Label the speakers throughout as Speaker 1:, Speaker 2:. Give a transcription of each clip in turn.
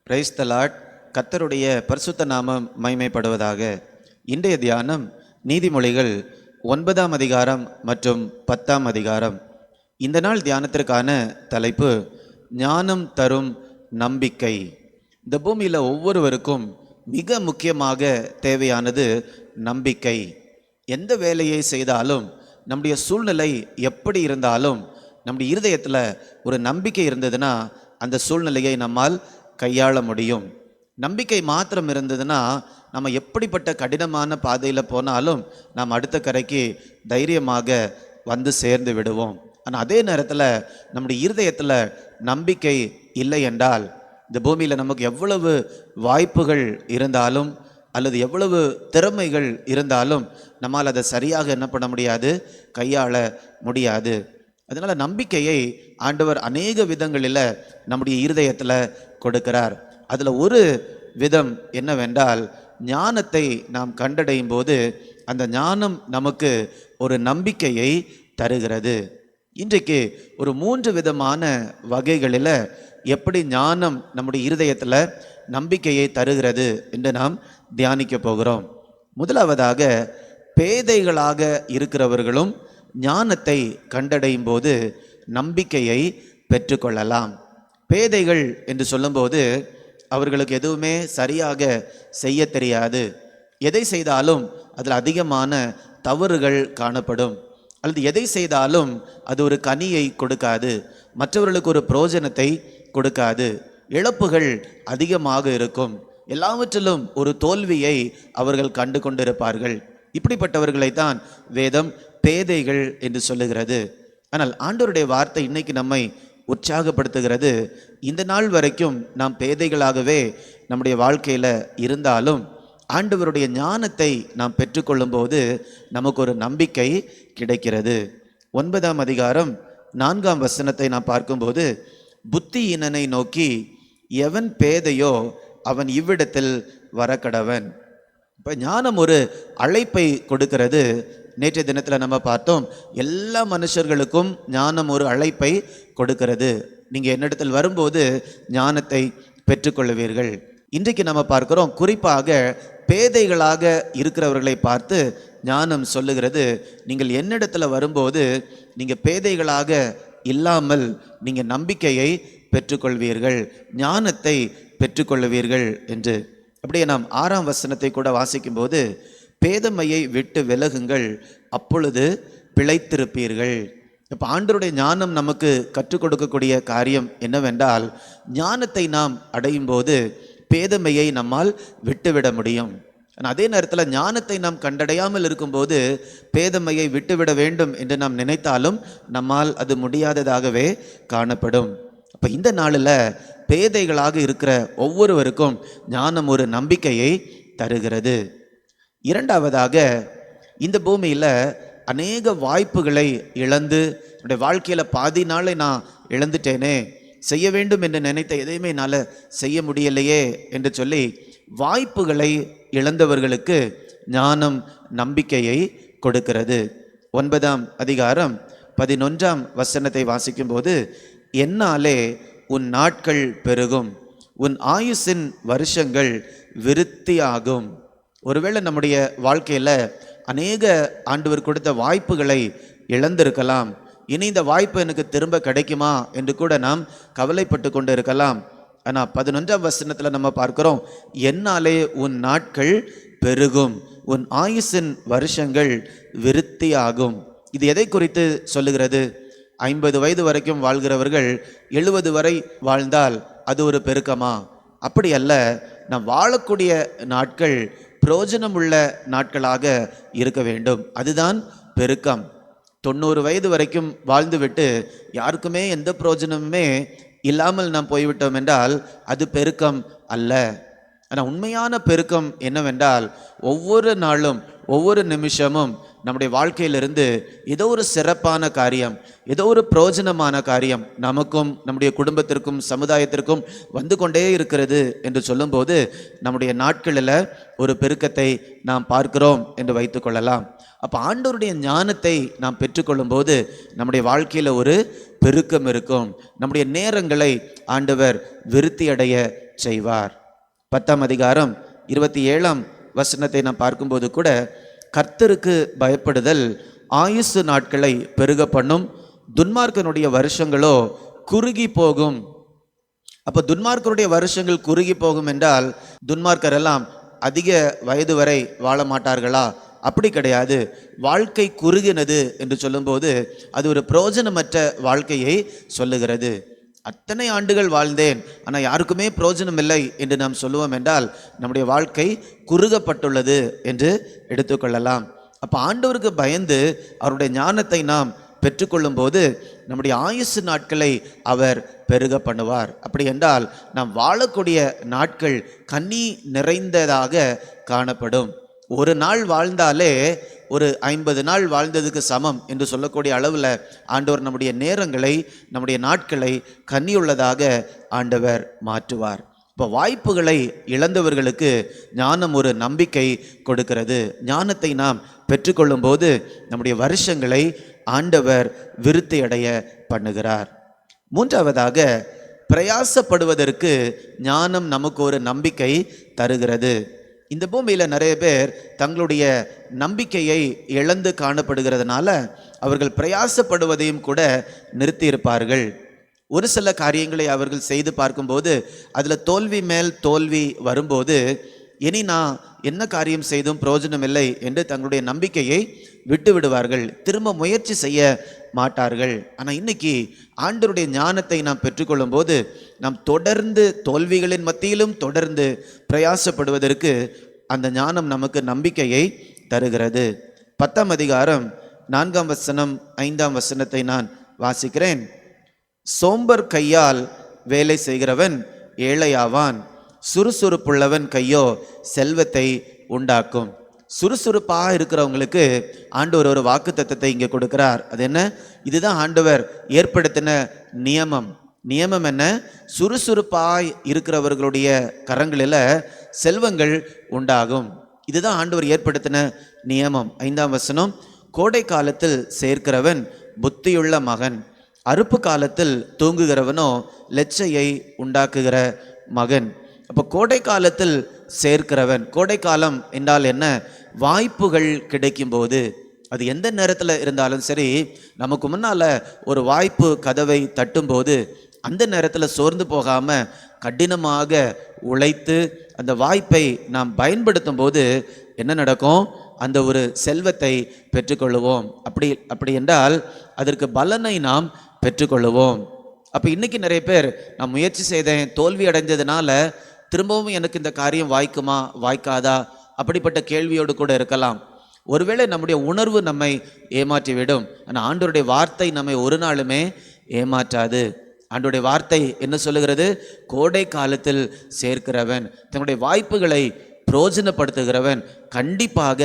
Speaker 1: Praise the Lord. கர்த்தருடைய பரிசுத்த நாமம் மகிமைப்படுவதாக. இன்றைய தியானம் நீதிமொழிகள் 9ஆம் அதிகாரம் மற்றும் 10ஆம் அதிகாரம். இந்த நாள் தியானத்திற்கான தலைப்பு ஞானம் தரும் நம்பிக்கை. இந்த பூமியில் ஒவ்வொருவருக்கும் மிக முக்கியமாக தேவையானது நம்பிக்கை. எந்த வேலையை செய்தாலும், நம்முடைய சூழ்நிலை எப்படி இருந்தாலும், நம்முடைய இருதயத்தில் ஒரு நம்பிக்கை இருந்ததுன்னா அந்த சூழ்நிலையை நம்மால் கையாள முடியும். நம்பிக்கை மாத்திரம் இருந்ததுன்னா நம்ம எப்படிப்பட்ட கடினமான பாதையில் போனாலும் நாம் அடுத்த கரைக்கு தைரியமாக வந்து சேர்ந்து விடுவோம். ஆனால் அதே நேரத்தில் நம்முடைய இருதயத்தில் நம்பிக்கை இல்லை என்றால், இந்த பூமியில் நமக்கு எவ்வளவு வாய்ப்புகள் இருந்தாலும் அல்லது எவ்வளவு திறமைகள் இருந்தாலும் நம்மால் அதை சரியாக என்ன பண்ண முடியாது, கையாள முடியாது. அதனால் நம்பிக்கையை ஆண்டவர் அநேக விதங்களில் நம்முடைய இருதயத்தில் கொடுக்கிறார். அதில் ஒரு விதம் என்னவென்றால், ஞானத்தை நாம் கண்டடையும் போது அந்த ஞானம் நமக்கு ஒரு நம்பிக்கையை தருகிறது. இன்றைக்கு ஒரு 3 விதமான வகைகளில் எப்படி ஞானம் நம்முடைய இருதயத்தில் நம்பிக்கையை தருகிறது என்று நாம் தியானிக்க போகிறோம். முதலாவதாக, பேதைகளாக இருக்கிறவர்களும் ஞானத்தை கண்டடையும் போது நம்பிக்கையை பெற்றுக்கொள்ளலாம். பேதைகள் என்று சொல்லும்போது அவர்களுக்கு எதுவுமே சரியாக செய்ய தெரியாது. எதை செய்தாலும் அதில் அதிகமான தவறுகள் காணப்படும். அல்லது எதை செய்தாலும் அது ஒரு கனியை கொடுக்காது, மற்றவர்களுக்கு ஒரு பிரயோஜனத்தை கொடுக்காது. இழப்புகள் அதிகமாக இருக்கும். எல்லாவற்றிலும் ஒரு தோல்வியை அவர்கள் கண்டு கொண்டிருப்பார்கள். இப்படிப்பட்டவர்களைத்தான் வேதம் பேதைகள் என்று சொல்லுகிறது. ஆனால் ஆண்டவருடைய வார்த்தை இன்னைக்கு நம்மை உற்சாகப்படுத்துகிறது. இந்த நாள் வரைக்கும் நாம் பேதைகளாகவே நம்முடைய வாழ்க்கையில் இருந்தாலும் ஆண்டவருடைய ஞானத்தை நாம் பெற்றுக்கொள்ளும் போது நமக்கு ஒரு நம்பிக்கை கிடைக்கிறது. 9ஆம் அதிகாரம் 4ஆம் வசனத்தை நாம் பார்க்கும்போது, புத்தியினனை நோக்கி எவன் பேதையோ அவன் இவ்விடத்தில் வரக்கடவன். இப்போ ஞானம் ஒரு அழைப்பை கொடுக்கிறது. நேற்றைய தினத்தில் நம்ம பார்த்தோம், எல்லா மனுஷர்களுக்கும் ஞானம் ஒரு அழைப்பை கொடுக்கிறது. நீங்கள் என்னிடத்தில் வரும்போது ஞானத்தை பெற்றுக்கொள்ளுவீர்கள். இன்றைக்கு நம்ம பார்க்கிறோம், குறிப்பாக பேதைகளாக இருக்கிறவர்களை பார்த்து ஞானம் சொல்லுகிறது, நீங்கள் என்னிடத்தில் வரும்போது நீங்கள் பேதைகளாக இல்லாமல் நீங்கள் நம்பிக்கையை பெற்றுக்கொள்வீர்கள், ஞானத்தை பெற்றுக்கொள்ளுவீர்கள் என்று. அப்படியே நாம் 6ஆம் வசனத்தை கூட வாசிக்கும்போது, பேதமையை விட்டு விலகுங்கள், அப்பொழுது பிழைத்திருப்பீர்கள். இப்போ ஆண்டவருடைய ஞானம் நமக்கு கற்றுக் கொடுக்கக்கூடிய காரியம் என்னவென்றால், ஞானத்தை நாம் அடையும் போது பேதமையை நம்மால் விட்டுவிட முடியும். ஆனால் அதே நேரத்தில் ஞானத்தை நாம் கண்டடையாமல் இருக்கும்போது பேதமையை விட்டுவிட வேண்டும் என்று நாம் நினைத்தாலும் நம்மால் அது முடியாததாகவே காணப்படும். அப்போ இந்த நாளில் பேதைகளாக இருக்கிற ஒவ்வொருவருக்கும் ஞானம் ஒரு நம்பிக்கையை தருகிறது. இரண்டாவதாக, இந்த பூமியில் அநேக வாய்ப்புகளை இழந்து, என்னுடைய வாழ்க்கையில் பாதி நாளை நான் இழந்துட்டேனே, செய்ய வேண்டும் என்று நினைத்த எதையுமே என்னால் செய்ய முடியலையே என்று சொல்லி வாய்ப்புகளை இழந்தவர்களுக்கு ஞானம் நம்பிக்கையை கொடுக்கிறது. 9ஆம் அதிகாரம் 11ஆம் வசனத்தை வாசிக்கும்போது, என்னாலே உன் நாட்கள் பெருகும், உன் ஆயுசின் வருஷங்கள் விருத்தியாகும். ஒருவேளை நம்முடைய வாழ்க்கையில் அநேக ஆண்டவர் கொடுத்த வாய்ப்புகளை இழந்திருக்கலாம். இனி இந்த வாய்ப்பு எனக்கு திரும்ப கிடைக்குமா என்று கூட நாம் கவலைப்பட்டு கொண்டு இருக்கலாம். ஆனால் 11ஆம் வசனத்தில் நம்ம பார்க்கிறோம், என்னாலே உன் நாட்கள் பெருகும், உன் ஆயுசின் வருஷங்கள் விருத்தியாகும். இது எதை குறித்து சொல்லுகிறது? 50 வயது வரைக்கும் வாழ்கிறவர்கள் 70 வரை வாழ்ந்தால் அது ஒரு பெருக்கமா? அப்படி அல்ல. நாம் வாழக்கூடிய நாட்கள் பிரயோஜனமுள்ள நாட்களாக இருக்க வேண்டும். அதுதான் பெருக்கம். 90 வயது வரைக்கும் வாழ்ந்துவிட்டு யாருக்குமே எந்த பிரயோஜனமுமே இல்லாமல் நாம் போய்விட்டோம் என்றால் அது பெருக்கம் அல்ல. ஆனால் உண்மையான பெருக்கம் என்னவென்றால் ஒவ்வொரு நாளும் ஒவ்வொரு நிமிஷமும் நம்முடைய வாழ்க்கையிலிருந்து ஏதோ ஒரு சிறப்பான காரியம், ஏதோ ஒரு பிரயோஜனமான காரியம் நமக்கும் நம்முடைய குடும்பத்திற்கும் சமுதாயத்திற்கும் வந்து கொண்டே இருக்கிறது என்று சொல்லும்போது நம்முடைய நாட்களில் ஒரு பெருக்கத்தை நாம் பார்க்கிறோம் என்று வைத்துக்கொள்ளலாம். அப்போ ஆண்டவருடைய ஞானத்தை நாம் பெற்றுக்கொள்ளும் போது நம்முடைய வாழ்க்கையில் ஒரு பெருக்கம் இருக்கும். நம்முடைய நேரங்களை ஆண்டவர் விருத்தி அடைய செய்வார். 10ஆம் அதிகாரம் 27ஆம் வசனத்தை நாம் பார்க்கும்போது கூட, கர்த்தருக்கு பயப்படுதல் ஆயுசு நாட்களை பெருக பண்ணும், துன்மார்க்கனுடைய வருஷங்களோ குறுகி போகும். அப்போ துன்மார்க்கருடைய வருஷங்கள் குறுகி போகும் என்றால் துன்மார்க்கர் எல்லாம் அதிக வயது வரை வாழ மாட்டார்களா? அப்படி கிடையாது. வாழ்க்கை குறுகினது என்று சொல்லும்போது அது ஒரு பிரயோஜனமற்ற வாழ்க்கையை சொல்லுகிறது. அத்தனை ஆண்டுகள் வாழ்ந்தேன் ஆனால் யாருக்குமே பிரயோஜனம் இல்லை என்று நாம் சொல்லுவோம் என்றால் நம்முடைய வாழ்க்கை குறுகப்பட்டுள்ளது என்று எடுத்துக்கொள்ளலாம். அப்போ ஆண்டவருக்கு பயந்து அவருடைய ஞானத்தை நாம் பெற்றுக்கொள்ளும் போது நம்முடைய ஆயுசு நாட்களை அவர் பெருக பண்ணுவார். அப்படி என்றால் நாம் வாழக்கூடிய நாட்கள் கனி நிறைந்ததாக காணப்படும். ஒரு நாள் வாழ்ந்தாலே ஒரு 50 நாள் வாழ்ந்ததுக்கு சமம் என்று சொல்லக்கூடிய அளவில் ஆண்டவர் நம்முடைய நேரங்களை, நம்முடைய நாட்களை கனியுள்ளதாக ஆண்டவர் மாற்றுவார். இப்போ வாய்ப்புகளை இழந்தவர்களுக்கு ஞானம் ஒரு நம்பிக்கை கொடுக்கிறது. ஞானத்தை நாம் பெற்றுக்கொள்ளும் போது நம்முடைய வருஷங்களை ஆண்டவர் விருத்தி அடைய பண்ணுகிறார். மூன்றாவதாக, பிரயாசப்படுவதற்கு ஞானம் நமக்கு ஒரு நம்பிக்கை தருகிறது. இந்த பூமியில் நிறைய பேர் தங்களுடைய நம்பிக்கையை இழந்து காணப்படுகிறதுனால அவர்கள் பிரயாசப்படுவதையும் கூட நிறுத்தியிருப்பார்கள். ஒரு சில காரியங்களை அவர்கள் செய்து பார்க்கும்போது அதில் தோல்வி மேல் தோல்வி வரும்போது இனி நான் என்ன காரியம் செய்தும் பிரயோஜனம் இல்லை என்று தங்களுடைய நம்பிக்கையை விட்டு விடுவார்கள். திரும்ப முயற்சி செய்ய மாட்டார்கள். ஆனால் இன்னைக்கு ஆண்டவருடைய ஞானத்தை நாம் பெற்றுக்கொள்ளும் போது நாம் தொடர்ந்து தோல்விகளின் மத்தியிலும் தொடர்ந்து பிரயாசப்படுவதற்கு அந்த ஞானம் நமக்கு நம்பிக்கையை தருகிறது. 10ஆம் அதிகாரம் 4ஆம் வசனம் 5ஆம் வசனத்தை நான் வாசிக்கிறேன். சோம்பர் கையால் வேலை செய்கிறவன் ஏழையாவான், சுறுசுறுப்புள்ளவன் கையோ செல்வத்தை உண்டாக்கும். சுறுசுறுப்பாக இருக்கிறவங்களுக்கு ஆண்டவர் ஒரு வாக்கு தத்தத்தை இங்கே கொடுக்கிறார். அது என்ன? இதுதான் ஆண்டவர் ஏற்படுத்தின நியமம். நியமம் என்ன? சுறுசுறுப்பாய் இருக்கிறவர்களுடைய கரங்களில் செல்வங்கள் உண்டாகும். இதுதான் ஆண்டவர் ஏற்படுத்தின நியமம். 5ஆம் வசனம், கோடை காலத்தில் சேர்க்கிறவன் புத்தியுள்ள மகன், அறுப்பு காலத்தில் தூங்குகிறவனோ லெச்சையை உண்டாக்குகிற மகன். அப்போ கோடை காலத்தில் சேர்க்கிறவன், கோடை காலம் என்றால் என்ன? வாய்ப்புகள் கிடைக்கும் போது, அது எந்த நேரத்தில் இருந்தாலும் சரி, நமக்கு முன்னால் ஒரு வாய்ப்பு கதவை தட்டும்போது அந்த நேரத்தில் சோர்ந்து போகாமல் கடினமாக உழைத்து அந்த வாய்ப்பை நாம் பயன்படுத்தும் போது என்ன நடக்கும்? அந்த ஒரு செல்வத்தை பெற்றுக்கொள்ளுவோம். அப்படி என்றால் அதற்கு பலனை நாம் பெற்றுக்கொள்ளுவோம். அப்போ இன்றைக்கி நிறைய பேர் நான் முயற்சி செய்தேன், தோல்வி அடைஞ்சதுனால திரும்பவும் எனக்கு இந்த காரியம் வாய்க்குமா வாய்க்காதா அப்படிப்பட்ட கேள்வியோடு கூட இருக்கலாம். ஒருவேளை நம்முடைய உணர்வு நம்மை ஏமாற்றிவிடும். ஆனால் ஆண்டவருடைய வார்த்தை நம்மை ஒரு நாளுமே ஏமாற்றாது. ஆண்டவருடைய வார்த்தை என்ன சொல்லுகிறது? கோடை காலத்தில் சேர்க்கிறவன், தன்னுடைய வாய்ப்புகளை பிரயோஜனப்படுத்துகிறவன் கண்டிப்பாக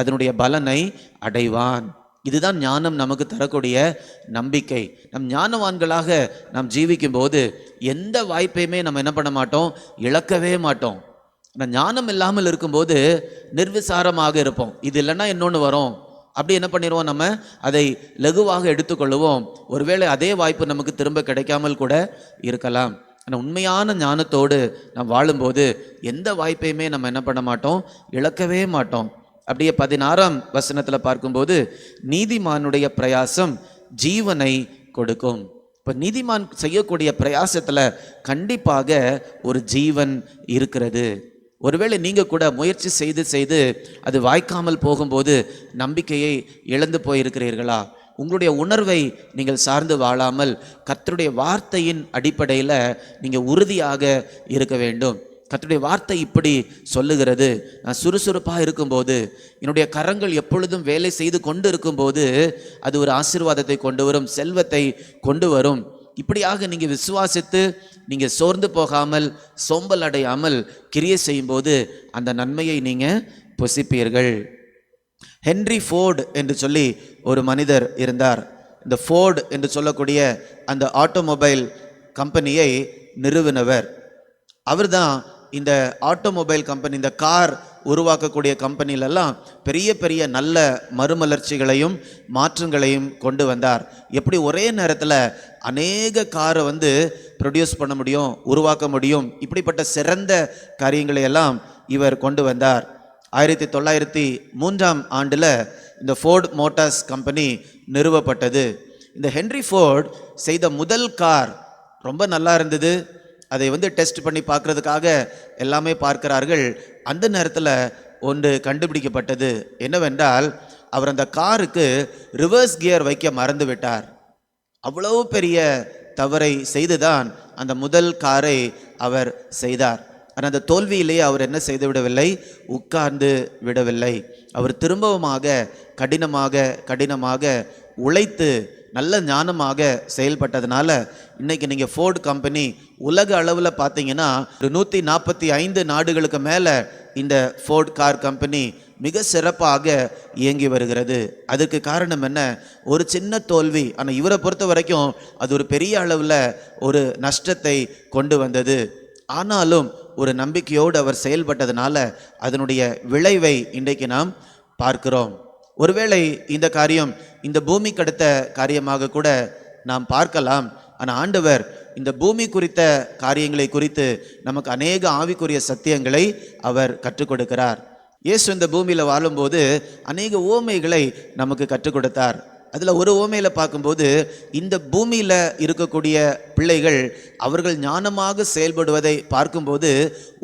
Speaker 1: அதனுடைய பலனை அடைவான். இதுதான் ஞானம் நமக்கு தரக்கூடிய நம்பிக்கை. நம் ஞானவான்களாக நாம் ஜீவிக்கும் போது எந்த வாய்ப்பையுமே நம்ம என்ன பண்ண மாட்டோம், இழக்கவே மாட்டோம். ஆனால் ஞானம் இல்லாமல் இருக்கும்போது நிர்விசாரமாக இருப்போம். இது இல்லைன்னா இன்னொன்று வரும், அப்படி என்ன பண்ணிடுவோம், நம்ம அதை லகுவாக எடுத்துக்கொள்ளுவோம். ஒருவேளை அதே வாய்ப்பு நமக்கு திரும்ப கிடைக்காமல் கூட இருக்கலாம். ஆனால் உண்மையான ஞானத்தோடு நாம் வாழும்போது எந்த வாய்ப்பையுமே நம்ம என்ன பண்ண மாட்டோம், இழக்கவே மாட்டோம். அப்படியே 16ஆம் வசனத்தில் பார்க்கும்போது நீதிமானுடைய பிரயாசம் ஜீவனை கொடுக்கும். இப்போ நீதிமான் செய்யக்கூடிய பிரயாசத்தில் கண்டிப்பாக ஒரு ஜீவன் இருக்கிறது. ஒருவேளை நீங்கள் கூட முயற்சி செய்து அது வாய்க்காமல் போகும்போது நம்பிக்கையை இழந்து போயிருக்கிறீர்களா? உங்களுடைய உணர்வை நீங்கள் சார்ந்து வாழாமல் கர்த்தருடைய வார்த்தையின் அடிப்படையில் நீங்கள் உறுதியாக இருக்க வேண்டும். கர்த்தருடைய வார்த்தை இப்படி சொல்லுகிறது, நான் சுறுசுறுப்பாக இருக்கும்போது, என்னுடைய கரங்கள் எப்பொழுதும் வேலை செய்து கொண்டு இருக்கும்போது அது ஒரு ஆசீர்வாதத்தை கொண்டு வரும், செல்வத்தை கொண்டு வரும். இப்படியாக நீங்க விசுவாசித்து நீங்க சோர்ந்து போகாமல் சோம்பல் அடையாமல் கிரியை செய்யும்போது அந்த நன்மையை நீங்க புசிப்பீர்கள். ஹென்றி ஃபோர்டு என்று சொல்லி ஒரு மனிதர் இருந்தார். இந்த ஃபோர்டு என்று சொல்லக்கூடிய அந்த ஆட்டோமொபைல் கம்பெனியை நிறுவினவர் அவர்தான். இந்த ஆட்டோமொபைல் கம்பெனி, இந்த கார் உருவாக்கக்கூடிய கம்பெனிலெல்லாம் பெரிய பெரிய நல்ல மறுமலர்ச்சிகளையும் மாற்றங்களையும் கொண்டு வந்தார். எப்படி ஒரே நேரத்தில் அநேக காரை ப்ரொடியூஸ் பண்ண முடியும், உருவாக்க முடியும், இப்படிப்பட்ட சிறந்த காரியங்களை எல்லாம் இவர் கொண்டு வந்தார். 1903 இந்த ஃபோர்ட் மோட்டார்ஸ் கம்பெனி நிறுவப்பட்டது. இந்த ஹென்றி ஃபோர்ட் செய்த முதல் கார் ரொம்ப நல்லா இருந்தது. அதை டெஸ்ட் பண்ணி பார்க்கறதுக்காக எல்லாமே பார்க்கிறார்கள். அந்த நேரத்தில் ஒன்று கண்டுபிடிக்கப்பட்டது. என்னவென்றால், அவர் அந்த காருக்கு ரிவர்ஸ் கியர் வைக்க மறந்து விட்டார். அவ்வளவு பெரிய தவறை செய்துதான் அந்த முதல் காரை அவர் செய்தார். ஆனால் அந்த தோல்வியிலேயே அவர் என்ன செய்து விடவில்லை, உட்கார்ந்து விடவில்லை. அவர் திரும்பவுமாக கடினமாக உழைத்து நல்ல ஞானமாக செயல்பட்டதுனால இன்னைக்கு நீங்கள் ஃபோர்டு கம்பெனி உலக அளவில் பார்த்தீங்கன்னா 145 நாடுகளுக்கு மேலே இந்த ஃபோர்ட் கார் கம்பெனி மிக சிறப்பாக இயங்கி வருகிறது. அதுக்கு காரணம் என்ன? ஒரு சின்ன தோல்வி, ஆனால் இவரை பொறுத்த வரைக்கும் அது ஒரு பெரிய அளவில் ஒரு நஷ்டத்தை கொண்டு வந்தது. ஆனாலும் ஒரு நம்பிக்கையோடு அவர் செயல்பட்டதுனால அதனுடைய விளைவை இன்றைக்கு நாம் பார்க்கிறோம். ஒருவேளை இந்த காரியம் இந்த பூமிக்கு அடுத்த காரியமாக கூட நாம் பார்க்கலாம். ஆனால் ஆண்டவர் இந்த பூமி குறித்த காரியங்களை குறித்து நமக்கு அநேக ஆவிக்குரிய சத்தியங்களை அவர் கற்றுக் கொடுக்கிறார். இயேசு இந்த பூமியில் வாழும்போது அநேக உவமைகளை நமக்கு கற்றுக் கொடுத்தார். அதில் ஒரு உவமையில் பார்க்கும்போது, இந்த பூமியில் இருக்கக்கூடிய பிள்ளைகள் அவர்கள் ஞானமாக செயல்படுவதை பார்க்கும்போது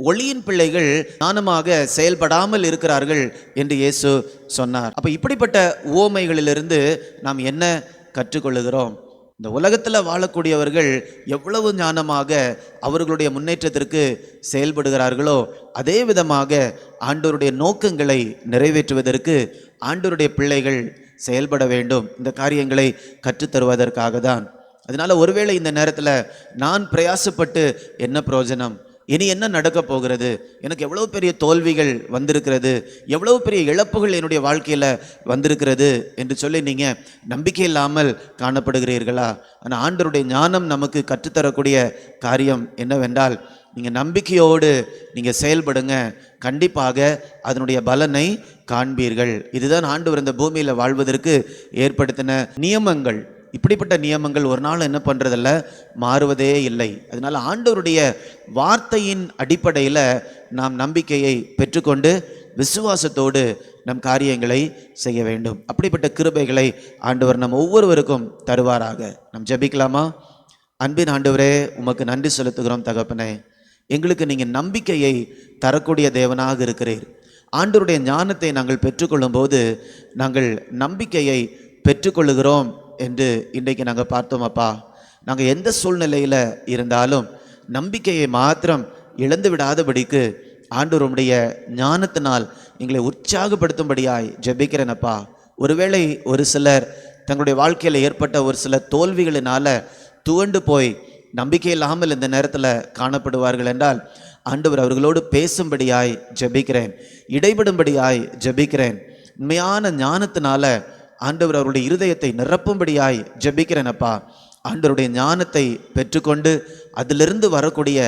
Speaker 1: ஒளியின் பிள்ளைகள் ஞானமாக செயல்படாமல் இருக்கிறார்கள் என்று இயேசு சொன்னார். அப்போ இப்படிப்பட்ட உவமைகளிலிருந்து நாம் என்ன கற்றுக்கொள்ளுகிறோம்? இந்த உலகத்தில் வாழக்கூடியவர்கள் எவ்வளவு ஞானமாக அவர்களுடைய முன்னேற்றத்திற்கு செயல்படுகிறார்களோ அதே விதமாக ஆண்டவருடைய நோக்கங்களை நிறைவேற்றுவதற்கு ஆண்டவருடைய பிள்ளைகள் செயல்பட வேண்டும். இந்த காரியங்களை கற்றுத்தருவதற்காக தான். அதனால ஒருவேளை இந்த நேரத்தில் நான் பிரயாசப்பட்டு என்ன பிரயோஜனம், இனி என்ன நடக்க போகிறது, எனக்கு எவ்வளோ பெரிய தோல்விகள் வந்திருக்கிறது, எவ்வளோ பெரிய இழப்புகள் என்னுடைய வாழ்க்கையில் வந்திருக்கிறது என்று சொல்லி நீங்கள் நம்பிக்கை இல்லாமல் காணப்படுகிறீர்களா? ஆனால் ஆண்டவருடைய ஞானம் நமக்கு கற்றுத்தரக்கூடிய காரியம் என்னவென்றால், நீங்கள் நம்பிக்கையோடு நீங்கள் செயல்படுங்க, கண்டிப்பாக அதனுடைய பலனை காண்பீர்கள். இதுதான் ஆண்டவர் இந்த பூமியில் வாழ்வதற்கு ஏற்படுத்தின நியமங்கள். இப்படிப்பட்ட நியமங்கள் ஒரு நாள் என்ன பண்ணுறதில்ல, மாறுவதே இல்லை. அதனால் ஆண்டவருடைய வார்த்தையின் அடிப்படையில் நாம் நம்பிக்கையை பெற்றுக்கொண்டு விசுவாசத்தோடு நம் காரியங்களை செய்ய வேண்டும். அப்படிப்பட்ட கிருபைகளை ஆண்டவர் நம் ஒவ்வொருவருக்கும் தருவாராக. நாம் ஜெபிக்கலாமா? அன்பின் ஆண்டவரே, உமக்கு நன்றி செலுத்துகிறோம் தகப்பனே. எங்களுக்கு நீங்கள் நம்பிக்கையை தரக்கூடிய தேவனாக இருக்கிறீர். ஆண்டவருடைய ஞானத்தை நாங்கள் பெற்றுக்கொள்ளும் போது நாங்கள் நம்பிக்கையை பெற்றுக்கொள்ளுகிறோம் என்று இன்றைக்கு நாங்கள் பார்த்தோம். அப்பா, நாங்கள் எந்த சூழ்நிலையில் இருந்தாலும் நம்பிக்கையை மாத்திரம் இழந்து விடாதபடிக்கு ஆண்டவருடைய ஞானத்தினால் எங்களை உற்சாகப்படுத்தும்படியாய் ஜெபிக்கிறேனப்பா. ஒருவேளை ஒரு சிலர் தங்களுடைய வாழ்க்கையில் ஏற்பட்ட ஒரு சில தோல்விகளினால துவண்டு போய் நம்பிக்கை இல்லாமல் இந்த நேரத்தில் காணப்படுவார்கள் என்றால் ஆண்டவர் அவர்களோடு பேசும்படியாய் ஜெபிக்கிறேன், இடைபடும்படியாய் ஜெபிக்கிறேன். உண்மையான ஞானத்தினால ஆண்டவர் அவருடைய இருதயத்தை நிரப்பும்படியாய் ஜெபிக்கிறேனப்பா. ஆண்டவருடைய ஞானத்தை பெற்றுக்கொண்டு அதிலிருந்து வரக்கூடிய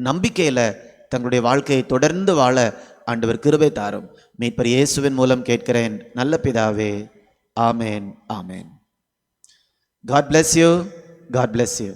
Speaker 1: நம்பிக்கையில் தங்களுடைய வாழ்க்கையை தொடர்ந்து வாழ ஆண்டவர் கிருபை தாரும். மீட்பர் இயேசுவின் மூலம் கேட்கிறேன் நல்ல பிதாவே, ஆமேன், ஆமேன். God bless you. God bless you.